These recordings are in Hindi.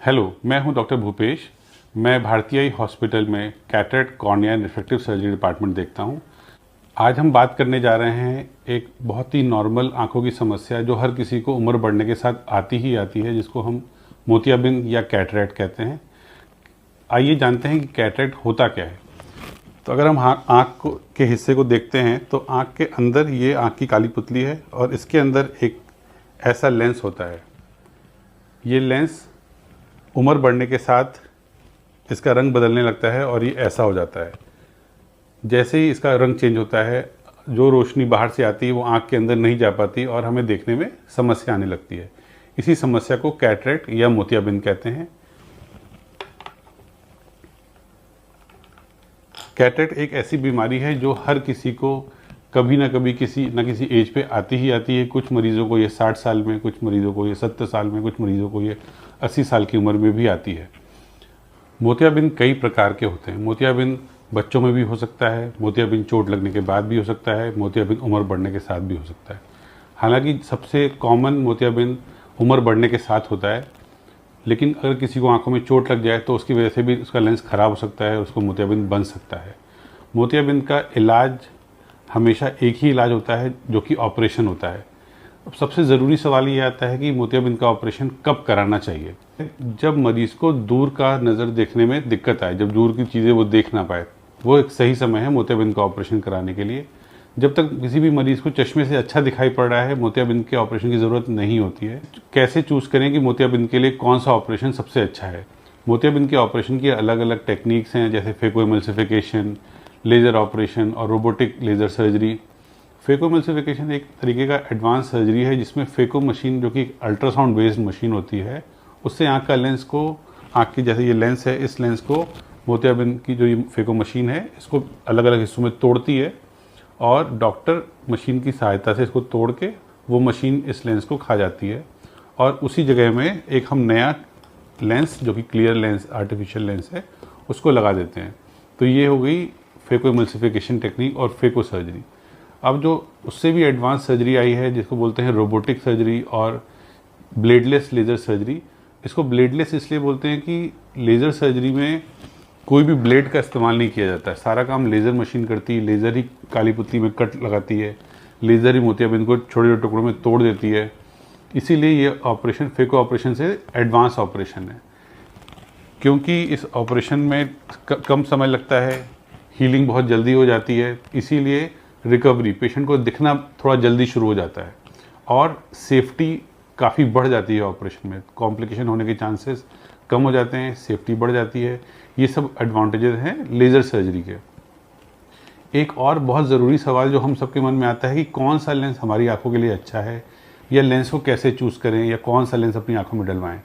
हेलो, मैं हूं डॉक्टर भूपेश। मैं भारतीय आई हॉस्पिटल में cataract, cornea and refractive surgery department देखता हूं। आज हम बात करने जा रहे हैं एक बहुत ही नॉर्मल आंखों की समस्या जो हर किसी को उम्र बढ़ने के साथ आती ही आती है, जिसको हम मोतियाबिंद या कैटरेक्ट कहते हैं। आइए जानते हैं कि कैटरेक्ट होता क्या है। तो अगर हम के हिस्से को देखते हैं तो आँख के अंदर ये आँख की काली पुतली है और इसके अंदर एक ऐसा लेंस होता है। ये लेंस उम्र बढ़ने के साथ इसका रंग बदलने लगता है और ये ऐसा हो जाता है। जैसे ही इसका रंग चेंज होता है, जो रोशनी बाहर से आती है वो आँख के अंदर नहीं जा पाती और हमें देखने में समस्या आने लगती है। इसी समस्या को कैटरेक्ट या मोतियाबिंद कहते हैं। कैटरेक्ट एक ऐसी बीमारी है जो हर किसी को कभी ना कभी किसी न किसी एज पे आती ही आती है। कुछ मरीज़ों को ये 60 साल में, कुछ मरीज़ों को ये 70 साल में, कुछ मरीज़ों को ये 80 साल की उम्र में भी आती है। मोतियाबिंद कई प्रकार के होते हैं। मोतियाबिंद बच्चों में भी हो सकता है, मोतियाबिंद चोट लगने के बाद भी हो सकता है, मोतियाबिंद उम्र बढ़ने के साथ भी हो सकता है। हालांकि सबसे कॉमन मोतियाबिंद उम्र बढ़ने के साथ होता है, लेकिन अगर किसी को आंखों में चोट लग जाए तो उसकी वजह से भी उसका लेंस ख़राब हो सकता है, उसको मोतियाबिंद बन सकता है। मोतियाबिंद का इलाज हमेशा एक ही इलाज होता है, जो कि ऑपरेशन होता है। अब सबसे ज़रूरी सवाल ये आता है कि मोतियाबिंद का ऑपरेशन कब कराना चाहिए। जब मरीज़ को दूर का नज़र देखने में दिक्कत आए, जब दूर की चीज़ें वो देख ना पाए, वो एक सही समय है मोतियाबिंद का ऑपरेशन कराने के लिए। जब तक किसी भी मरीज़ को चश्मे से अच्छा दिखाई पड़ रहा है, मोतियाबिंद के ऑपरेशन की ज़रूरत नहीं होती है। कैसे चूज़ करें कि मोतियाबिंद के लिए कौन सा ऑपरेशन सबसे अच्छा है। मोतियाबिंद के ऑपरेशन की अलग अलग टेक्निक्स हैं, जैसे फेकोएमल्सिफिकेशन, लेज़र ऑपरेशन और रोबोटिक लेज़र सर्जरी। फेकोएमल्सिफिकेशन एक तरीके का एडवांस सर्जरी है जिसमें फेको मशीन, जो कि अल्ट्रासाउंड बेस्ड मशीन होती है, उससे आँख का लेंस को, आँख की जैसे ये लेंस है, इस लेंस को मोतियाबिंद की जो ये फेको मशीन है इसको अलग अलग हिस्सों में तोड़ती है और डॉक्टर मशीन की सहायता से इसको तोड़ के वो मशीन इस लेंस को खा जाती है और उसी जगह में एक हम नया लेंस, जो कि क्लियर लेंस, आर्टिफिशियल लेंस है, उसको लगा देते हैं। तो ये हो गई फेकोएमल्सिफिकेशन टेक्निक और फेको सर्जरी। अब जो उससे भी एडवांस सर्जरी आई है जिसको बोलते हैं रोबोटिक सर्जरी और ब्लेडलेस लेज़र सर्जरी। इसको ब्लेडलेस इसलिए बोलते हैं कि लेज़र सर्जरी में कोई भी ब्लेड का इस्तेमाल नहीं किया जाता है। सारा काम लेज़र मशीन करती है, लेज़र ही काली पुतली में कट लगाती है, लेज़र ही मोतियाबिंद को छोटे छोटे टुकड़ों में तोड़ देती है। इसीलिए ये ऑपरेशन फेको ऑपरेशन से एडवांस ऑपरेशन है, क्योंकि इस ऑपरेशन में कम समय लगता है, हीलिंग बहुत जल्दी हो जाती है, इसीलिए रिकवरी, पेशेंट को दिखना थोड़ा जल्दी शुरू हो जाता है और सेफ्टी काफ़ी बढ़ जाती है। ऑपरेशन में कॉम्प्लिकेशन होने के चांसेस कम हो जाते हैं, सेफ्टी बढ़ जाती है। ये सब एडवांटेजेस हैं लेज़र सर्जरी के। एक और बहुत ज़रूरी सवाल जो हम सबके मन में आता है कि कौन सा लेंस हमारी आंखों के लिए अच्छा है, या लेंस को कैसे चूज़ करें, या कौन सा लेंस अपनी आंखों में डलवाएं।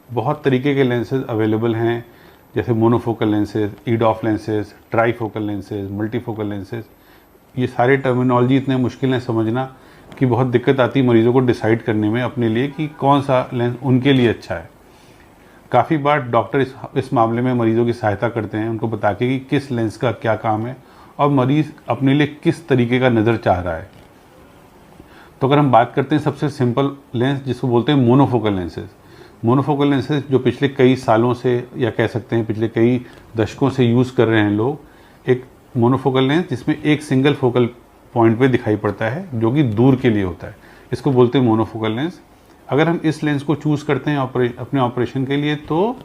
बहुत तरीके के लेंसेज अवेलेबल हैं, जैसे monofocal lenses, EDOF lenses, trifocal lenses, multifocal lenses. ये सारे टर्मिनोलॉजी इतने मुश्किल हैं समझना कि बहुत दिक्कत आती है मरीज़ों को डिसाइड करने में अपने लिए कि कौन सा लेंस उनके लिए अच्छा है। काफ़ी बार डॉक्टर इस मामले में मरीज़ों की सहायता करते हैं, उनको बता के कि किस लेंस का क्या काम है और मरीज़ अपने लिए किस तरीके का नज़र चाह रहा है। तो अगर हम बात करते हैं सबसे सिंपल लेंस, जिसको बोलते हैं मोनोफोकल लेंसेज। मोनोफोकल लेंसेज जो पिछले कई सालों से, या कह सकते हैं पिछले कई दशकों से यूज़ कर रहे हैं लोग, एक मोनोफोकल लेंस जिसमें एक सिंगल फोकल पॉइंट पे दिखाई पड़ता है, जो कि दूर के लिए होता है, इसको बोलते हैं मोनोफोकल लेंस। अगर हम इस लेंस को चूज़ करते हैं अपने ऑपरेशन के लिए, तो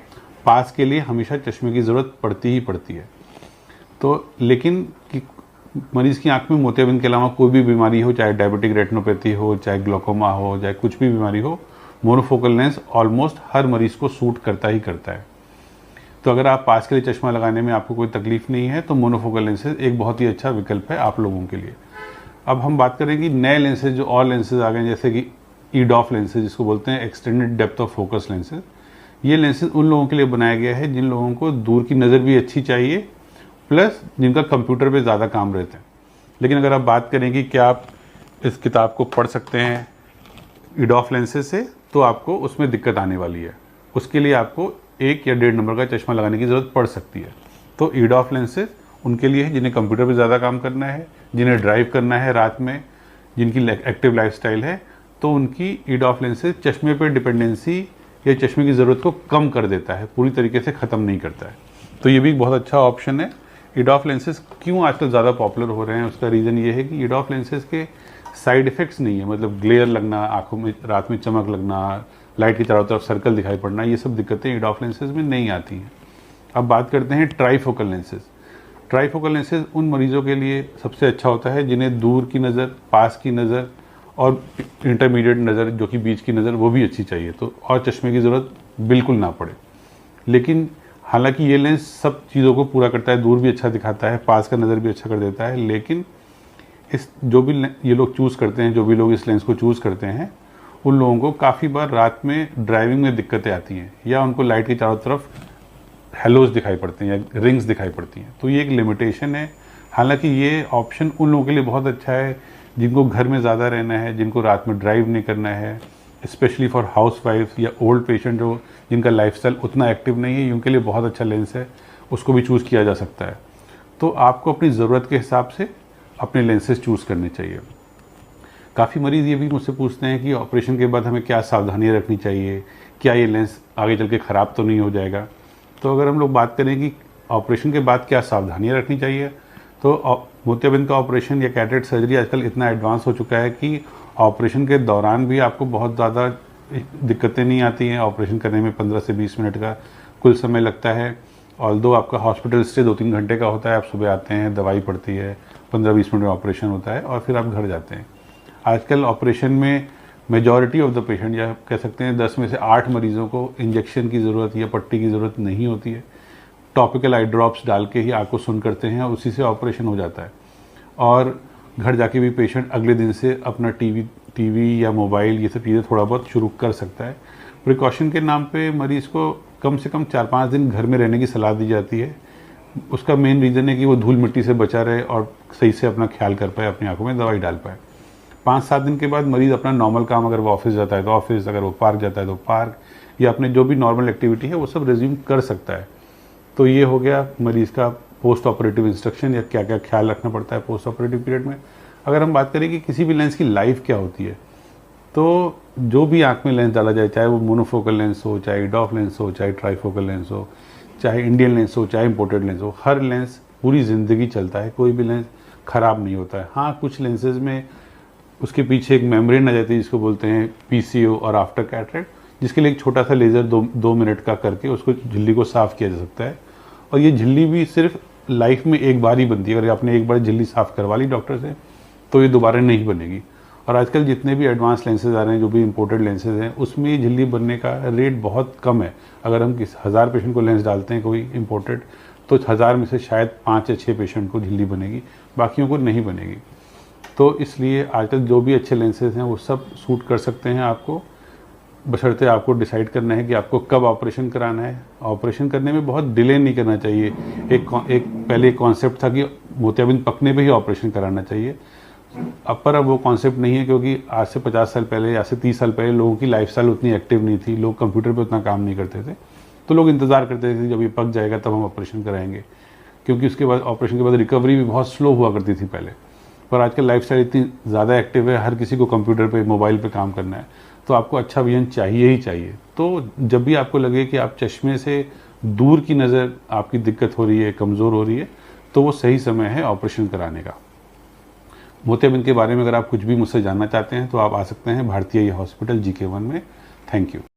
पास के लिए हमेशा चश्मे की ज़रूरत पड़ती ही पड़ती है। तो लेकिन कि मरीज़ की आंख में मोतियाबिंद के अलावा कोई भी बीमारी हो, चाहे डायबिटिक रेटिनोपैथी हो, चाहे ग्लोकोमा हो, चाहे कुछ भी बीमारी हो, मोनोफोकल लेंस ऑलमोस्ट हर मरीज़ को सूट करता ही करता है। तो अगर आप पास के लिए चश्मा लगाने में आपको कोई तकलीफ नहीं है तो मोनोफोकल लेंसेज एक बहुत ही अच्छा विकल्प है आप लोगों के लिए। अब हम बात करें कि नए लेंसेज, जो और लेंसेज आ गए, जैसे कि ईडॉफ लेंसेज, जिसको बोलते हैं extended depth of focus lenses. ये लेंसेज उन लोगों के लिए बनाया गया है जिन लोगों को दूर की नज़र भी अच्छी चाहिए, प्लस जिनका कंप्यूटर पे ज़्यादा काम रहता है। लेकिन अगर आप बात करें कि क्या आप इस किताब को पढ़ सकते हैं ईडॉफ लेंसेज से, तो आपको उसमें दिक्कत आने वाली है। उसके लिए आपको 1 या 1.5 नंबर का चश्मा लगाने की ज़रूरत पड़ सकती है। तो ईडॉफ लेंसेज उनके लिए है जिन्हें कंप्यूटर पे ज़्यादा काम करना है, जिन्हें ड्राइव करना है रात में, जिनकी एक्टिव लाइफस्टाइल है, तो उनकी ईडॉफ लेंसेज चश्मे पे डिपेंडेंसी ये चश्मे की ज़रूरत को कम कर देता है, पूरी तरीके से ख़त्म नहीं करता है। तो ये भी एक बहुत अच्छा ऑप्शन है। EDOF लेंसेज क्यों आजकल ज़्यादा पॉपुलर हो रहे हैं, उसका रीज़न ये है कि EDOF लेंसेज के साइड इफ़ेक्ट्स नहीं है, मतलब ग्लेयर लगना, आँखों में रात में चमक लगना, लाइट की चारों तरफ सर्कल दिखाई पड़ना, ये सब दिक्कतें EDOF लेंसेज में नहीं आती हैं। अब बात करते हैं ट्राईफोकल लेंसेज। ट्राईफोकल लेंसेज उन मरीजों के लिए सबसे अच्छा होता है जिन्हें दूर की नज़र, पास की नज़र और इंटरमीडिएट नज़र, जो कि बीच की नज़र, वो भी अच्छी चाहिए, तो और चश्मे की ज़रूरत बिल्कुल ना पड़े। लेकिन हालांकि ये लेंस सब चीज़ों को पूरा करता है, दूर भी अच्छा दिखाता है, पास का नज़र भी अच्छा कर देता है, लेकिन इस जो भी ये लोग चूज़ करते हैं, जो भी लोग इस लेंस को चूज़ करते हैं, उन लोगों को काफ़ी बार रात में ड्राइविंग में दिक्कतें आती हैं, या उनको लाइट की चारों तरफ हेलोज दिखाई पड़ते हैं या रिंग्स दिखाई पड़ती हैं, तो ये एक लिमिटेशन है। हालांकि ये ऑप्शन उन लोगों के लिए बहुत अच्छा है जिनको घर में ज़्यादा रहना है, जिनको रात में ड्राइव नहीं करना है, स्पेशली फॉर हाउस वाइफ या ओल्ड पेशेंट जो जिनका लाइफस्टाइल उतना एक्टिव नहीं है, उनके लिए बहुत अच्छा लेंस है, उसको भी चूज़ किया जा सकता है। तो आपको अपनी ज़रूरत के हिसाब से अपने लेंसेज चूज़ करने चाहिए। काफ़ी मरीज़ ये भी मुझसे पूछते हैं कि ऑपरेशन के बाद हमें क्या सावधानियाँ रखनी चाहिए, क्या ये लेंस आगे चल के ख़राब तो नहीं हो जाएगा। तो अगर हम लोग बात करें कि ऑपरेशन के बाद क्या सावधानियाँ रखनी चाहिए, तो मोतियाबिंद का ऑपरेशन या कैटरेक्ट सर्जरी आजकल इतना एडवांस हो चुका है कि ऑपरेशन के दौरान भी आपको बहुत ज़्यादा दिक्कतें नहीं आती हैं। ऑपरेशन करने में 15 से 20 मिनट का कुल समय लगता है, ऑल्दो आपका हॉस्पिटल स्टे 2-3 घंटे का होता है। आप सुबह आते हैं, दवाई पड़ती है, 15-20 मिनट में ऑपरेशन होता है और फिर आप घर जाते हैं। आजकल ऑपरेशन में मेजॉरिटी ऑफ द पेशेंट, या कह सकते हैं 10 में से 8 मरीज़ों को इंजेक्शन की ज़रूरत या पट्टी की ज़रूरत नहीं होती है। टॉपिकल आई ड्रॉप्स डाल के ही आँख को सुन करते हैं और उसी से ऑपरेशन हो जाता है। और घर जाके भी पेशेंट अगले दिन से अपना टीवी या मोबाइल, ये सब चीज़ें थोड़ा बहुत शुरू कर सकता है। प्रिकॉशन के नाम पे मरीज़ को कम से कम 4-5 दिन घर में रहने की सलाह दी जाती है। उसका मेन रीज़न है कि वो धूल मिट्टी से बचा रहे और सही से अपना ख्याल कर पाए, अपनी आँखों में दवाई डाल पाए। 5-7 दिन के बाद मरीज़ अपना नॉर्मल काम, अगर वो ऑफिस जाता है तो ऑफिस, अगर वो पार्क जाता है तो पार्क, या अपने जो भी नॉर्मल एक्टिविटी है वो सब रिज्यूम कर सकता है। तो ये हो गया मरीज़ का पोस्ट ऑपरेटिव इंस्ट्रक्शन, या क्या क्या ख्याल रखना पड़ता है पोस्ट ऑपरेटिव पीरियड में। अगर हम बात करें कि किसी भी लेंस की लाइफ क्या होती है, तो जो भी आँख में लेंस डाला जाए, चाहे वो मोनोफोकल लेंस हो, चाहे EDOF लेंस हो, चाहे ट्राईफोकल लेंस हो, चाहे इंडियन लेंस हो, चाहे इंपोर्टेड लेंस हो, हर लेंस पूरी ज़िंदगी चलता है, कोई भी लेंस ख़राब नहीं होता है। हाँ, कुछ लेंसेज में उसके पीछे एक मेम्ब्रेन आ जाती है जिसको बोलते हैं PCO और आफ्टर कैटरेक्ट, जिसके लिए एक छोटा सा लेज़र 2 मिनट का करके उसको झिल्ली को साफ़ किया जा सकता है। और ये झिल्ली भी सिर्फ लाइफ में एक बार ही बनती है। अगर आपने एक बार झिल्ली साफ़ करवा ली डॉक्टर से तो ये दोबारा नहीं बनेगी। और आजकल जितने भी एडवांस लेंसेज आ रहे हैं, जो भी इंपोर्टेड लेंसेज हैं, उसमें ये झिल्ली बनने का रेट बहुत कम है। अगर हम 1000 पेशेंट को लेंस डालते हैं कोई इंपोर्टेड, तो 1000 में से शायद 5 या 6 पेशेंट को झिल्ली बनेगी, बाकियों को नहीं बनेगी। तो इसलिए आजकल जो भी अच्छे लेंसेज हैं वो सब सूट कर सकते हैं आपको, बशर्ते आपको डिसाइड करना है कि आपको कब ऑपरेशन कराना है। ऑपरेशन करने में बहुत डिले नहीं करना चाहिए। एक पहले कॉन्सेप्ट था कि मोतियाबिंद पकने पे ही ऑपरेशन कराना चाहिए, अब वो कॉन्सेप्ट नहीं है, क्योंकि आज से 50 साल पहले, आज से 30 साल पहले लोगों की लाइफस्टाइल उतनी एक्टिव नहीं थी, लोग कंप्यूटर पे उतना काम नहीं करते थे, तो लोग इंतज़ार करते थे जब ये पक जाएगा तब हम ऑपरेशन कराएंगे, क्योंकि उसके बाद ऑपरेशन के बाद रिकवरी भी बहुत स्लो हुआ करती थी पहले। पर आजकल लाइफस्टाइल इतनी ज़्यादा एक्टिव है, हर किसी को कंप्यूटर पे, मोबाइल पे काम करना है, तो आपको अच्छा विजन चाहिए ही चाहिए। तो जब भी आपको लगे कि आप चश्मे से दूर की नज़र आपकी दिक्कत हो रही है, कमज़ोर हो रही है, तो वो सही समय है ऑपरेशन कराने का। मोतियाबिंद के बारे में अगर आप कुछ भी मुझसे जानना चाहते हैं तो आप आ सकते हैं भारतीय हॉस्पिटल GK1 में। Thank you.